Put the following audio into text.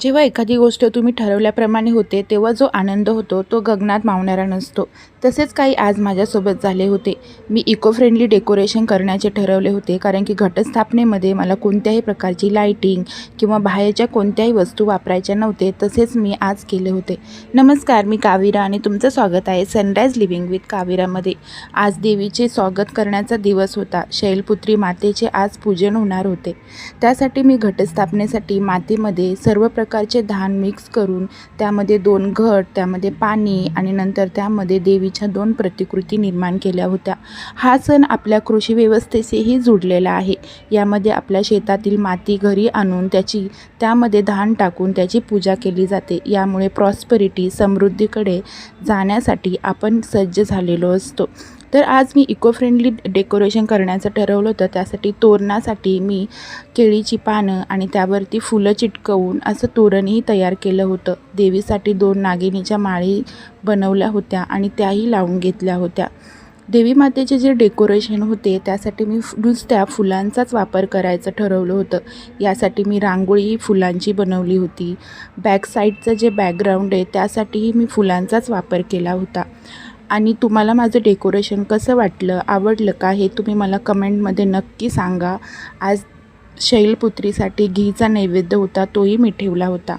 जेव्हा एखादी गोष्ट तुम्ही ठरवल्याप्रमाणे होते तेव्हा जो आनंद होतो तो गगनात मावणारा नसतो. तसेच काही आज माझ्यासोबत झाले होते. मी इको फ्रेंडली डेकोरेशन करण्याचे ठरवले होते, कारण की घटस्थापनेमध्ये मला कोणत्याही प्रकारची लाईटिंग किंवा बाहेरच्या कोणत्याही वस्तू वापरायच्या नव्हते. तसेच मी आज केले होते. नमस्कार, मी काविरा आणि तुमचं स्वागत आहे सनराइज लिव्हिंग विथ काविरामध्ये. आज देवीचे स्वागत करण्याचा दिवस होता. शैलपुत्री मातेचे आज पूजन होणार होते. त्यासाठी मी घटस्थापनेसाठी मातीमध्ये सर्व प्रकारचे धान मिक्स करून त्यामध्ये 2 घट, त्यामध्ये पाणी आणि नंतर त्यामध्ये देवीच्या 2 प्रतिकृती निर्माण केल्या होत्या. हा सण आपल्या कृषी व्यवस्थेशीही जुडलेला आहे. यामध्ये आपल्या शेतातील माती घरी आणून त्यामध्ये धान टाकून त्याची पूजा केली जाते. यामुळे प्रॉस्पेरिटी, समृद्धीकडे जाण्यासाठी आपण सज्ज झालेलो असतो. तर आज मी इको फ्रेंडली डेकोरेशन करण्याचं ठरवलं होतं. त्यासाठी तोरणासाठी मी केळीची पानं आणि त्यावरती फुलं चिटकवून असं तोरणही तयार केलं होतं. देवीसाठी 2 नागिनीच्या माळी बनवल्या होत्या आणि त्याही लावून घेतल्या होत्या. देवी मातेचे जे डेकोरेशन होते त्यासाठी मी नुसत्या फुलांचाच वापर करायचं ठरवलं होतं. यासाठी मी रांगोळी फुलांची बनवली होती. बॅक साईडचं जे बॅकग्राऊंड आहे त्यासाठीही मी फुलांचाच वापर केला होता. आणि तुम्हाला माझं डेकोरेशन कसं वाटलं, आवडलं का, हे तुम्ही मला कमेंटमध्ये नक्की सांगा. आज शैलपुत्रीसाठी घीचा नैवेद्य होता, तोही मी ठेवला होता.